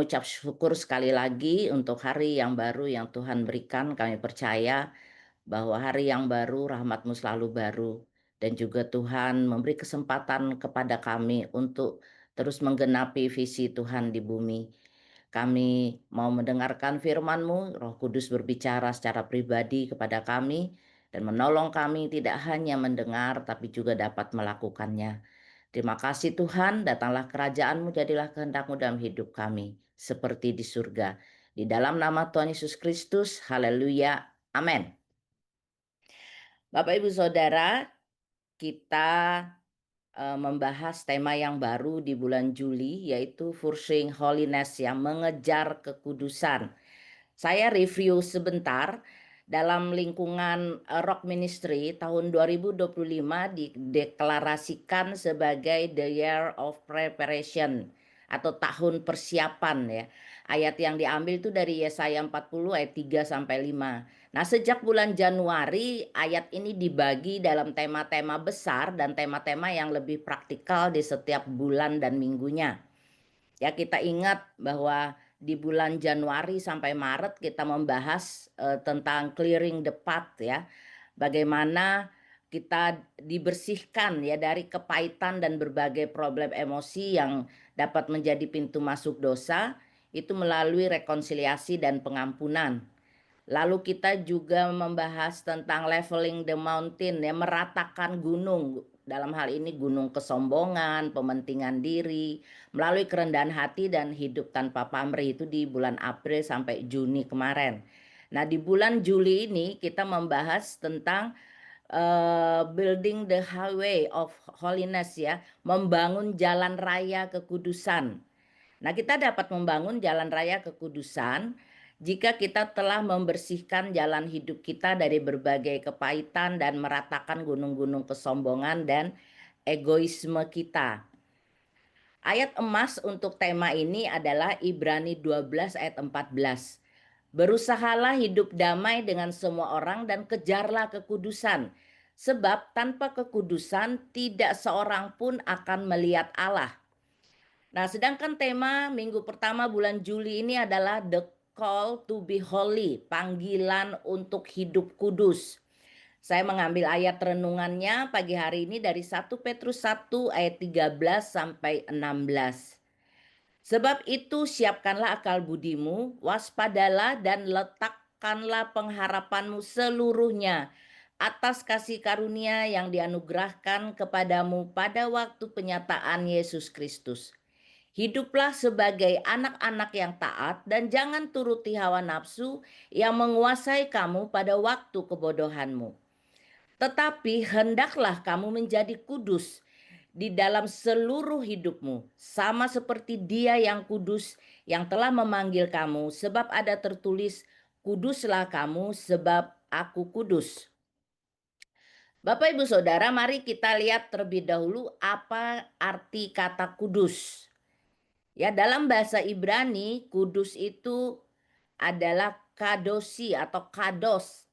mengucap syukur sekali lagi untuk hari yang baru yang Tuhan berikan. Kami percaya bahwa hari yang baru, rahmat-Mu selalu baru. Dan juga Tuhan memberi kesempatan kepada kami untuk terus menggenapi visi Tuhan di bumi. Kami mau mendengarkan firman-Mu, Roh Kudus berbicara secara pribadi kepada kami dan menolong kami tidak hanya mendengar tapi juga dapat melakukannya. Terima kasih Tuhan, datanglah kerajaan-Mu, jadilah kehendak-Mu dalam hidup kami, seperti di surga. Di dalam nama Tuhan Yesus Kristus, haleluya, amin. Bapak Ibu Saudara, kita membahas tema yang baru di bulan Juli, yaitu Pursuing Holiness, yang mengejar kekudusan. Saya review sebentar. Dalam lingkungan Rock Ministry tahun 2025 dideklarasikan sebagai the year of preparation atau tahun persiapan ya. Ayat yang diambil itu dari Yesaya 40 ayat 3 sampai 5. Nah, sejak bulan Januari ayat ini dibagi dalam tema-tema besar dan tema-tema yang lebih praktikal di setiap bulan dan minggunya. Ya, kita ingat bahwa di bulan Januari sampai Maret kita membahas tentang clearing the path ya. Bagaimana kita dibersihkan ya dari kepahitan dan berbagai problem emosi yang dapat menjadi pintu masuk dosa itu melalui rekonsiliasi dan pengampunan. Lalu kita juga membahas tentang leveling the mountain ya, meratakan gunung. Dalam hal ini gunung kesombongan, pementingan diri, melalui kerendahan hati dan hidup tanpa pamrih, itu di bulan April sampai Juni kemarin. Nah, di bulan Juli ini kita membahas tentang building the highway of holiness ya, membangun jalan raya kekudusan. Nah, kita dapat membangun jalan raya kekudusan jika kita telah membersihkan jalan hidup kita dari berbagai kepahitan dan meratakan gunung-gunung kesombongan dan egoisme kita. Ayat emas untuk tema ini adalah Ibrani 12 ayat 14. Berusahalah hidup damai dengan semua orang dan kejarlah kekudusan. Sebab tanpa kekudusan tidak seorang pun akan melihat Allah. Nah, sedangkan tema minggu pertama bulan Juli ini adalah The Call to be Holy, panggilan untuk hidup kudus. Saya mengambil ayat renungannya pagi hari ini dari 1 Petrus 1 ayat 13 sampai 16. Sebab itu siapkanlah akal budimu, waspadalah dan letakkanlah pengharapanmu seluruhnya atas kasih karunia yang dianugerahkan kepadamu pada waktu penyataan Yesus Kristus. Hiduplah sebagai anak-anak yang taat dan jangan turuti hawa nafsu yang menguasai kamu pada waktu kebodohanmu. Tetapi hendaklah kamu menjadi kudus di dalam seluruh hidupmu, sama seperti Dia yang kudus yang telah memanggil kamu, sebab ada tertulis, kuduslah kamu sebab aku kudus. Bapak Ibu Saudara, mari kita lihat terlebih dahulu apa arti kata kudus. Ya, dalam bahasa Ibrani, kudus itu adalah kadosi atau kados.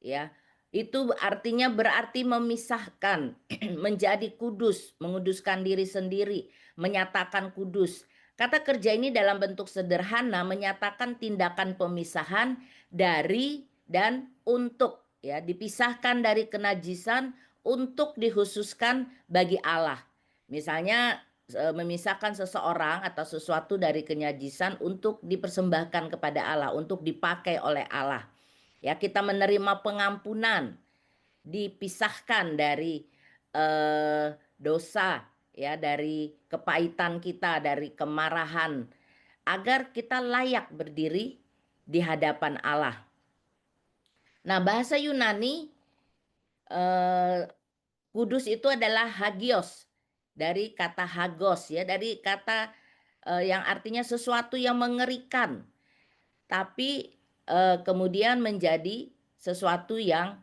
Ya, itu artinya berarti memisahkan, menjadi kudus, menguduskan diri sendiri, menyatakan kudus. Kata kerja ini dalam bentuk sederhana menyatakan tindakan pemisahan dari dan untuk, ya, dipisahkan dari kenajisan untuk dikhususkan bagi Allah. Misalnya memisahkan seseorang atau sesuatu dari kenajisan untuk dipersembahkan kepada Allah, untuk dipakai oleh Allah. Ya, kita menerima pengampunan, dipisahkan dari dosa, ya, dari kepahitan kita, dari kemarahan, agar kita layak berdiri di hadapan Allah. Nah, bahasa Yunani kudus itu adalah hagios, dari kata hagos ya, dari kata yang artinya sesuatu yang mengerikan, tapi kemudian menjadi sesuatu yang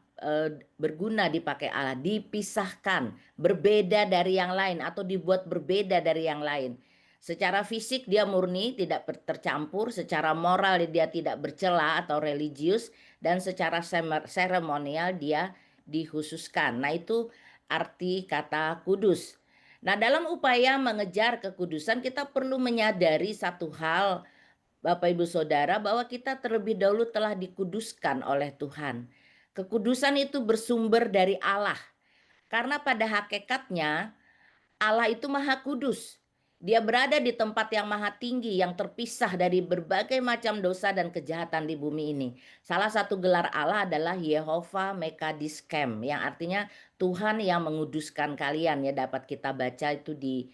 berguna dipakai Allah, dipisahkan, berbeda dari yang lain atau dibuat berbeda dari yang lain. Secara fisik dia murni, tidak tercampur, secara moral dia tidak bercela atau religius, dan secara seremonial dia dikhususkan. Nah, itu arti kata kudus. Nah, dalam upaya mengejar kekudusan kita perlu menyadari satu hal Bapak Ibu Saudara, bahwa kita terlebih dahulu telah dikuduskan oleh Tuhan. Kekudusan itu bersumber dari Allah. Karena pada hakikatnya Allah itu maha kudus. Dia berada di tempat yang maha tinggi yang terpisah dari berbagai macam dosa dan kejahatan di bumi ini. Salah satu gelar Allah adalah Yehova Mekadiskem, yang artinya Tuhan yang menguduskan kalian, ya, dapat kita baca itu di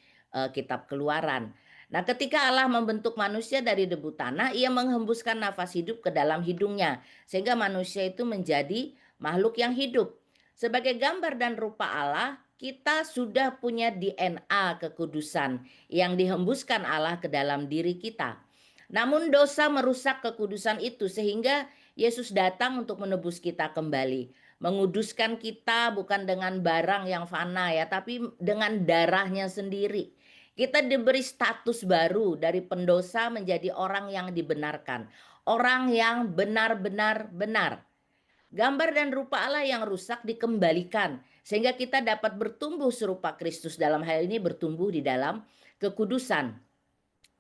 kitab Keluaran. Nah, ketika Allah membentuk manusia dari debu tanah, ia menghembuskan nafas hidup ke dalam hidungnya sehingga manusia itu menjadi makhluk yang hidup. Sebagai gambar dan rupa Allah, kita sudah punya DNA kekudusan yang dihembuskan Allah ke dalam diri kita. Namun dosa merusak kekudusan itu sehingga Yesus datang untuk menebus kita kembali. Menguduskan kita bukan dengan barang yang fana, ya, tapi dengan darahnya sendiri. Kita diberi status baru dari pendosa menjadi orang yang dibenarkan. Orang yang benar-benar benar. Gambar dan rupa Allah yang rusak dikembalikan sehingga kita dapat bertumbuh serupa Kristus, dalam hal ini bertumbuh di dalam kekudusan.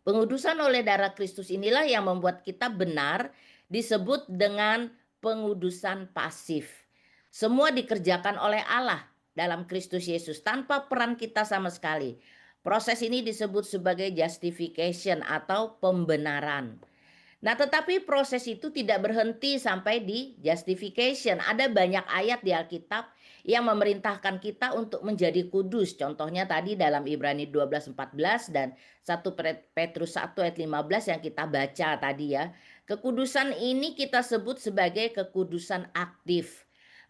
Pengudusan oleh darah Kristus inilah yang membuat kita benar, disebut dengan pengudusan pasif. Semua dikerjakan oleh Allah dalam Kristus Yesus tanpa peran kita sama sekali. Proses ini disebut sebagai justification atau pembenaran. Nah, tetapi proses itu tidak berhenti sampai di justification. Ada banyak ayat di Alkitab yang memerintahkan kita untuk menjadi kudus. Contohnya tadi dalam Ibrani 12:14 dan 1 Petrus 1 ayat 15 yang kita baca tadi, ya. Kekudusan ini kita sebut sebagai kekudusan aktif.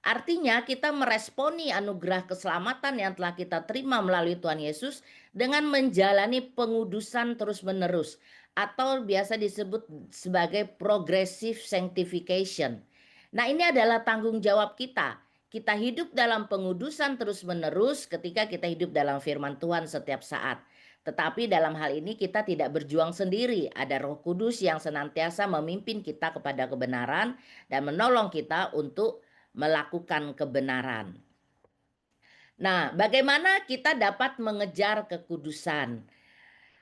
Artinya kita meresponi anugerah keselamatan yang telah kita terima melalui Tuhan Yesus dengan menjalani pengudusan terus-menerus, atau biasa disebut sebagai progressive sanctification. Nah, ini adalah tanggung jawab kita. Kita hidup dalam pengudusan terus-menerus ketika kita hidup dalam firman Tuhan setiap saat. Tetapi dalam hal ini kita tidak berjuang sendiri. Ada Roh Kudus yang senantiasa memimpin kita kepada kebenaran dan menolong kita untuk melakukan kebenaran. Nah, bagaimana kita dapat mengejar kekudusan?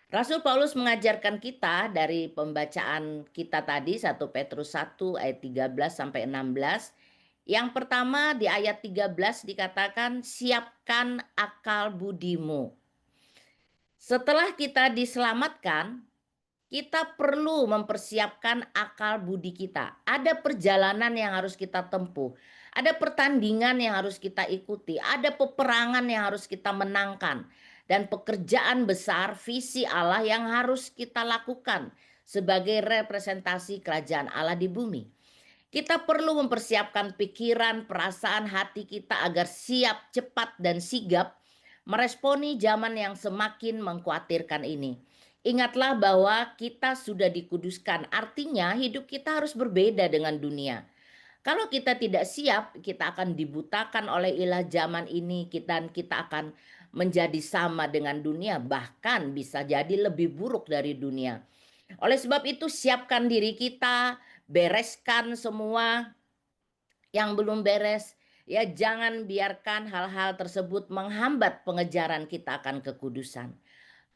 Rasul Paulus mengajarkan kita dari pembacaan kita tadi 1 Petrus 1 ayat 13 sampai 16. Yang pertama di ayat 13 dikatakan siapkan akal budimu. Setelah kita diselamatkan, kita perlu mempersiapkan akal budi kita. Ada perjalanan yang harus kita tempuh. Ada pertandingan yang harus kita ikuti. Ada peperangan yang harus kita menangkan. Dan pekerjaan besar visi Allah yang harus kita lakukan sebagai representasi kerajaan Allah di bumi. Kita perlu mempersiapkan pikiran, perasaan, hati kita agar siap, cepat, dan sigap meresponi zaman yang semakin mengkhawatirkan ini. Ingatlah bahwa kita sudah dikuduskan, artinya hidup kita harus berbeda dengan dunia. Kalau kita tidak siap, kita akan dibutakan oleh ilah zaman ini dan kita akan menjadi sama dengan dunia, bahkan bisa jadi lebih buruk dari dunia. Oleh sebab itu, siapkan diri kita, bereskan semua yang belum beres. Ya, jangan biarkan hal-hal tersebut menghambat pengejaran kita akan kekudusan.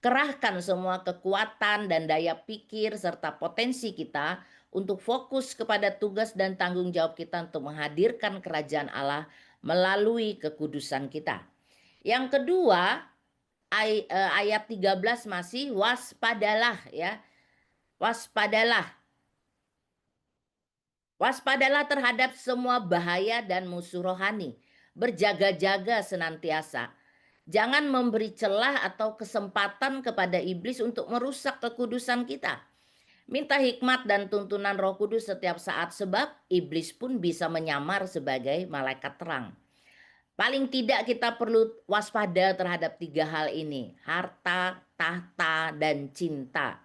Kerahkan semua kekuatan dan daya pikir serta potensi kita untuk fokus kepada tugas dan tanggung jawab kita untuk menghadirkan kerajaan Allah melalui kekudusan kita. Yang kedua, ayat 13 masih waspadalah, ya. Waspadalah. Waspadalah terhadap semua bahaya dan musuh rohani. Berjaga-jaga senantiasa. Jangan memberi celah atau kesempatan kepada iblis untuk merusak kekudusan kita. Minta hikmat dan tuntunan Roh Kudus setiap saat, sebab iblis pun bisa menyamar sebagai malaikat terang. Paling tidak kita perlu waspada terhadap tiga hal ini: harta, tahta, dan cinta.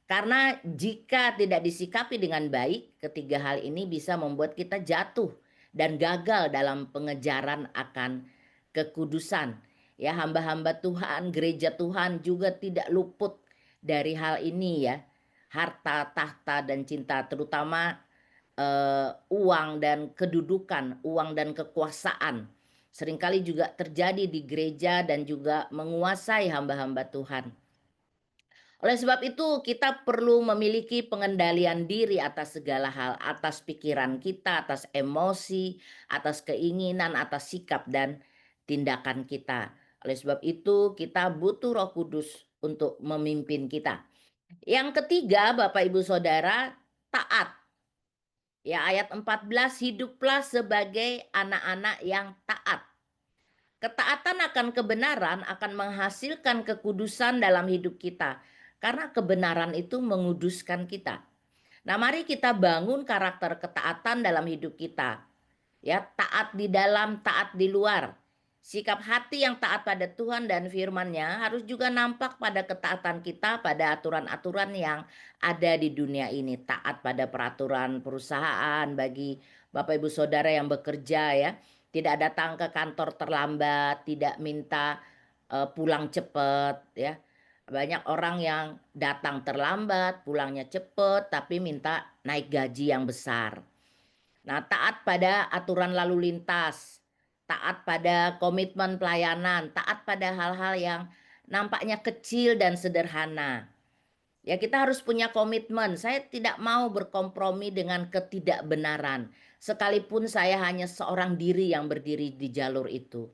Karena jika tidak disikapi dengan baik, ketiga hal ini bisa membuat kita jatuh dan gagal dalam pengejaran akan kekudusan. Ya, hamba-hamba Tuhan, gereja Tuhan juga tidak luput dari hal ini, ya. Harta, tahta, dan cinta, terutama uang dan kedudukan, uang dan kekuasaan. Seringkali juga terjadi di gereja dan juga menguasai hamba-hamba Tuhan. Oleh sebab itu, kita perlu memiliki pengendalian diri atas segala hal, atas pikiran kita, atas emosi, atas keinginan, atas sikap dan tindakan kita. Oleh sebab itu, kita butuh Roh Kudus untuk memimpin kita. Yang ketiga, Bapak Ibu Saudara, taat. Ya, ayat 14, hiduplah sebagai anak-anak yang taat. Ketaatan akan kebenaran akan menghasilkan kekudusan dalam hidup kita. Karena kebenaran itu menguduskan kita. Nah, mari kita bangun karakter ketaatan dalam hidup kita. Ya, taat di dalam, taat di luar. Sikap hati yang taat pada Tuhan dan firman-Nya harus juga nampak pada ketaatan kita pada aturan-aturan yang ada di dunia ini. Taat pada peraturan perusahaan bagi Bapak Ibu Saudara yang bekerja ya. Tidak datang ke kantor terlambat, tidak minta pulang cepat ya. Banyak orang yang datang terlambat, pulangnya cepat, tapi minta naik gaji yang besar. Nah, taat pada aturan lalu lintas, taat pada komitmen pelayanan, taat pada hal-hal yang nampaknya kecil dan sederhana. Ya, kita harus punya komitmen. Saya tidak mau berkompromi dengan ketidakbenaran, sekalipun saya hanya seorang diri yang berdiri di jalur itu.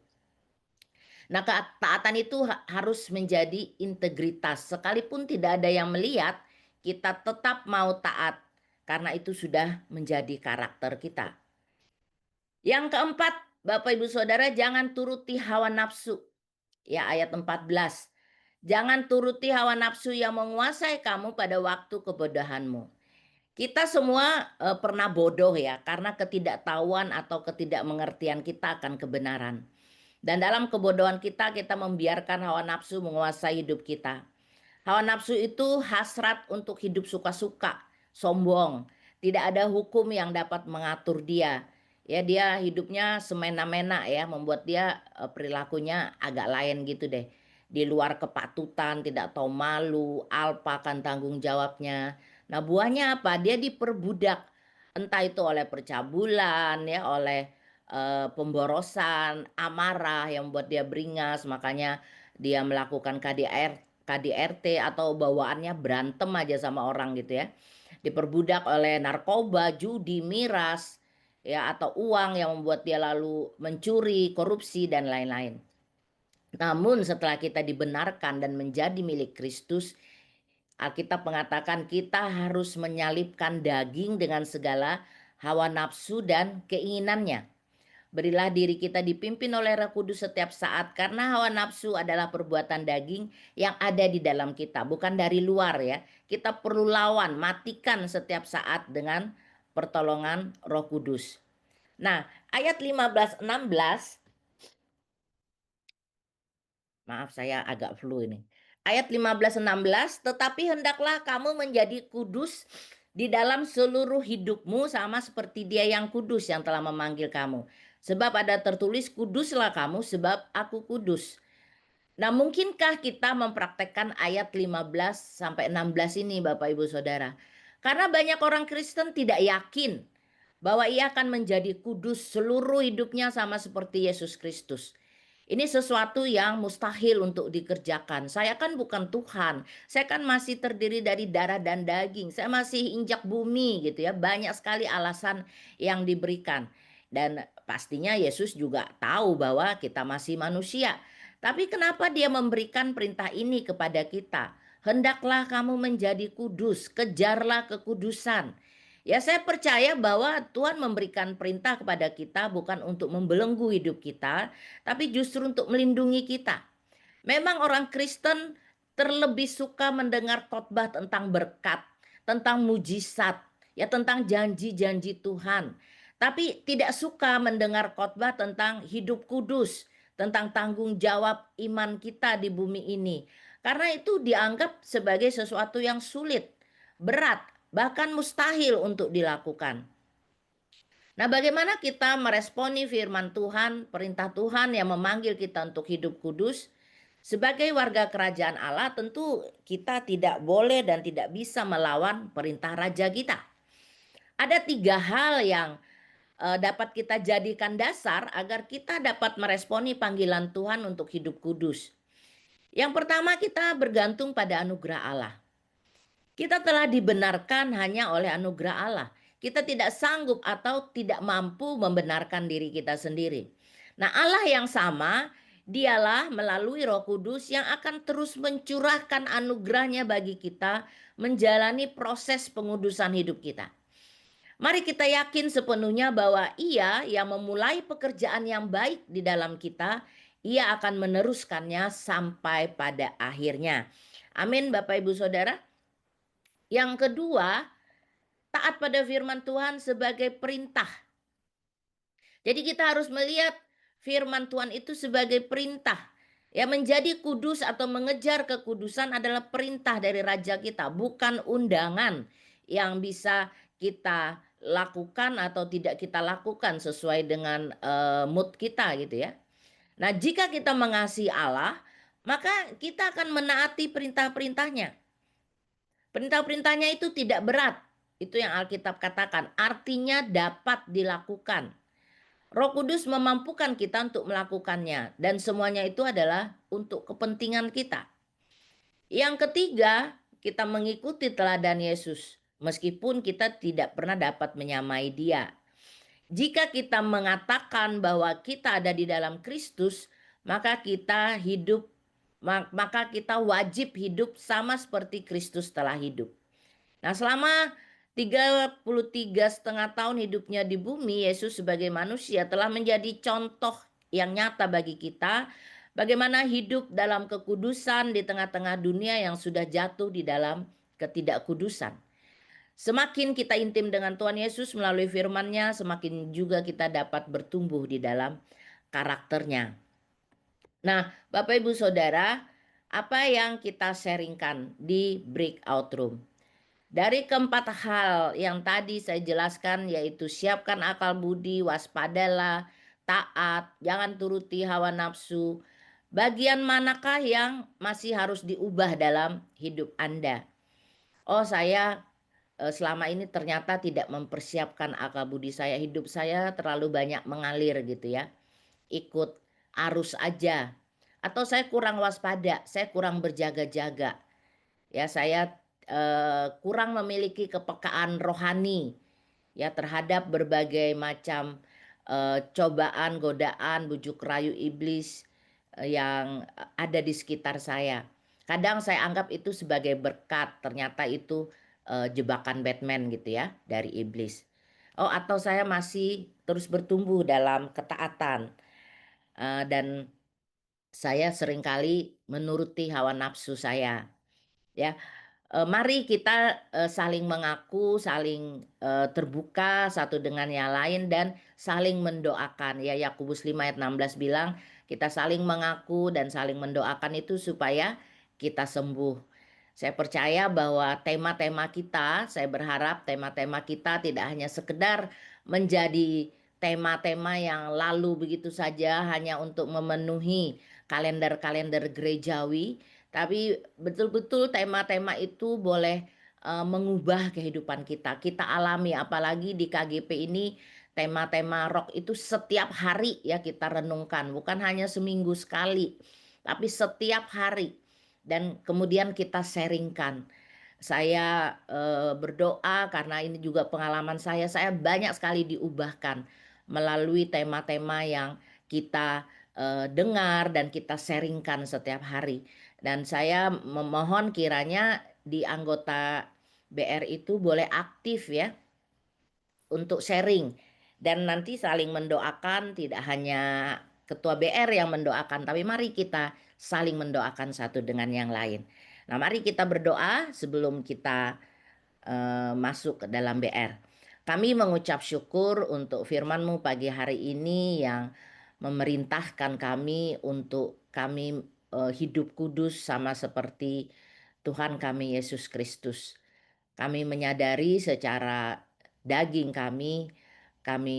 Nah, ketaatan itu harus menjadi integritas. Sekalipun tidak ada yang melihat, kita tetap mau taat karena itu sudah menjadi karakter kita. Yang keempat, Bapak Ibu Saudara, jangan turuti hawa nafsu. Ya, ayat 14. Jangan turuti hawa nafsu yang menguasai kamu pada waktu kebodohanmu. Kita semua pernah bodoh ya, karena ketidaktahuan atau ketidakmengertian kita akan kebenaran. Dan dalam kebodohan kita, kita membiarkan hawa nafsu menguasai hidup kita. Hawa nafsu itu hasrat untuk hidup suka-suka, sombong. Tidak ada hukum yang dapat mengatur dia. Ya, dia hidupnya semena-mena ya, membuat dia perilakunya agak lain gitu deh. Di luar kepatutan, tidak tahu malu, alpakan tanggung jawabnya. Nah, buahnya apa? Dia diperbudak. Entah itu oleh percabulan ya, oleh pemborosan, amarah yang membuat dia beringas, makanya dia melakukan KDRT atau bawaannya berantem aja sama orang gitu ya. Diperbudak oleh narkoba, judi, miras, ya atau uang yang membuat dia lalu mencuri, korupsi dan lain-lain. Namun setelah kita dibenarkan dan menjadi milik Kristus, Alkitab mengatakan kita harus menyalipkan daging dengan segala hawa nafsu dan keinginannya. Berilah diri kita dipimpin oleh Roh Kudus setiap saat karena hawa nafsu adalah perbuatan daging yang ada di dalam kita, bukan dari luar ya. Kita perlu lawan, matikan setiap saat dengan pertolongan Roh Kudus. Nah, ayat 15-16, maaf saya agak flu ini. Ayat 15-16, tetapi hendaklah kamu menjadi kudus di dalam seluruh hidupmu sama seperti Dia yang kudus yang telah memanggil kamu. Sebab ada tertulis, kuduslah kamu sebab aku kudus. Nah, mungkinkah kita mempraktekkan ayat 15 sampai 16 ini Bapak Ibu Saudara? Karena banyak orang Kristen tidak yakin bahwa ia akan menjadi kudus seluruh hidupnya sama seperti Yesus Kristus. Ini sesuatu yang mustahil untuk dikerjakan. Saya kan bukan Tuhan. Saya kan masih terdiri dari darah dan daging. Saya masih injak bumi gitu ya. Banyak sekali alasan yang diberikan. Dan pastinya Yesus juga tahu bahwa kita masih manusia. Tapi kenapa dia memberikan perintah ini kepada kita? Hendaklah kamu menjadi kudus, kejarlah kekudusan. Ya, saya percaya bahwa Tuhan memberikan perintah kepada kita bukan untuk membelenggu hidup kita, tapi justru untuk melindungi kita. Memang orang Kristen terlebih suka mendengar khotbah tentang berkat, tentang mujizat, ya tentang janji-janji Tuhan. Tapi tidak suka mendengar khotbah tentang hidup kudus, tentang tanggung jawab iman kita di bumi ini. Karena itu dianggap sebagai sesuatu yang sulit, berat, bahkan mustahil untuk dilakukan. Nah, bagaimana kita meresponi firman Tuhan, perintah Tuhan yang memanggil kita untuk hidup kudus? Sebagai warga kerajaan Allah, tentu kita tidak boleh dan tidak bisa melawan perintah raja kita. Ada tiga hal yang dapat kita jadikan dasar agar kita dapat meresponi panggilan Tuhan untuk hidup kudus. Yang pertama, kita bergantung pada anugerah Allah. Kita telah dibenarkan hanya oleh anugerah Allah. Kita tidak sanggup atau tidak mampu membenarkan diri kita sendiri. Nah, Allah yang sama, dialah melalui Roh Kudus yang akan terus mencurahkan anugerahnya bagi kita menjalani proses pengudusan hidup kita. Mari kita yakin sepenuhnya bahwa Ia yang memulai pekerjaan yang baik di dalam kita, Ia akan meneruskannya sampai pada akhirnya. Amin, Bapak Ibu Saudara. Yang kedua, taat pada firman Tuhan sebagai perintah. Jadi kita harus melihat firman Tuhan itu sebagai perintah. Ya, menjadi kudus atau mengejar kekudusan adalah perintah dari Raja kita, bukan undangan yang bisa kita lakukan atau tidak kita lakukan sesuai dengan mood kita gitu ya. Nah, jika kita mengasihi Allah, maka kita akan menaati perintah-perintahnya. Perintah-perintahnya itu tidak berat. Itu yang Alkitab katakan. Artinya dapat dilakukan. Roh Kudus memampukan kita untuk melakukannya. Dan semuanya itu adalah untuk kepentingan kita. Yang ketiga, kita mengikuti teladan Yesus. Meskipun kita tidak pernah dapat menyamai dia. Jika kita mengatakan bahwa kita ada di dalam Kristus, maka kita hidup, maka kita wajib hidup sama seperti Kristus telah hidup. Nah, selama 33,5 tahun hidupnya di bumi, Yesus sebagai manusia telah menjadi contoh yang nyata bagi kita bagaimana hidup dalam kekudusan di tengah-tengah dunia yang sudah jatuh di dalam ketidakkudusan. Semakin kita intim dengan Tuhan Yesus melalui firman-Nya, semakin juga kita dapat bertumbuh di dalam karakternya. Nah, Bapak Ibu Saudara, apa yang kita sharingkan di breakout room? Dari keempat hal yang tadi saya jelaskan, yaitu siapkan akal budi, waspadalah, taat, jangan turuti hawa nafsu. Bagian manakah yang masih harus diubah dalam hidup Anda? Oh, saya selama ini ternyata tidak mempersiapkan akal budi saya. Hidup saya terlalu banyak mengalir gitu ya. Ikut arus aja. Atau saya kurang waspada, saya kurang berjaga-jaga. Ya, saya kurang memiliki kepekaan rohani ya terhadap berbagai macam cobaan, godaan, bujuk rayu iblis yang ada di sekitar saya. Kadang saya anggap itu sebagai berkat, ternyata itu jebakan Batman gitu ya dari iblis. Oh, atau saya masih terus bertumbuh dalam ketaatan dan saya seringkali menuruti hawa nafsu saya. Ya, mari kita saling mengaku, saling terbuka satu dengan yang lain dan saling mendoakan. Ya, Yakobus 5 ayat 16 bilang kita saling mengaku dan saling mendoakan itu supaya kita sembuh. Saya percaya bahwa tema-tema kita, saya berharap tema-tema kita tidak hanya sekedar menjadi tema-tema yang lalu begitu saja hanya untuk memenuhi kalender-kalender gerejawi, tapi betul-betul tema-tema itu boleh mengubah kehidupan kita. Kita alami apalagi di KGP ini tema-tema rock itu setiap hari ya kita renungkan, bukan hanya seminggu sekali, tapi setiap hari dan kemudian kita sharingkan. Saya berdoa karena ini juga pengalaman saya banyak sekali diubahkan melalui tema-tema yang kita dengar dan kita sharingkan setiap hari. Dan saya memohon kiranya di anggota BR itu boleh aktif ya untuk sharing dan nanti saling mendoakan, tidak hanya ketua BR yang mendoakan, tapi mari kita saling mendoakan satu dengan yang lain. Nah, mari kita berdoa sebelum kita masuk ke dalam BR. Kami mengucap syukur untuk firman-Mu pagi hari ini yang memerintahkan kami untuk kami hidup kudus sama seperti Tuhan kami Yesus Kristus. Kami menyadari secara daging kami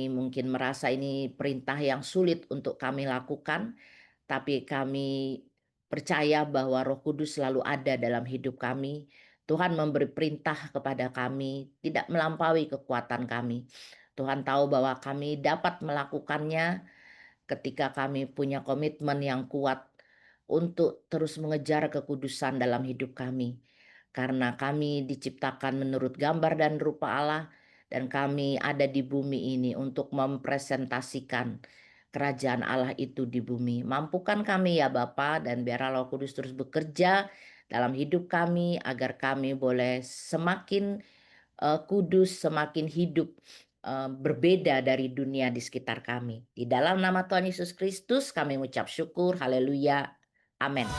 mungkin merasa ini perintah yang sulit untuk kami lakukan, tapi kami percaya bahwa Roh Kudus selalu ada dalam hidup kami. Tuhan memberi perintah kepada kami, tidak melampaui kekuatan kami. Tuhan tahu bahwa kami dapat melakukannya ketika kami punya komitmen yang kuat untuk terus mengejar kekudusan dalam hidup kami. Karena kami diciptakan menurut gambar dan rupa Allah dan kami ada di bumi ini untuk mempresentasikan kerajaan Allah itu di bumi. Mampukan kami ya Bapa dan biar Roh Kudus terus bekerja dalam hidup kami agar kami boleh semakin kudus, semakin hidup berbeda dari dunia di sekitar kami. Di dalam nama Tuhan Yesus Kristus kami mengucap syukur. Haleluya. Amin.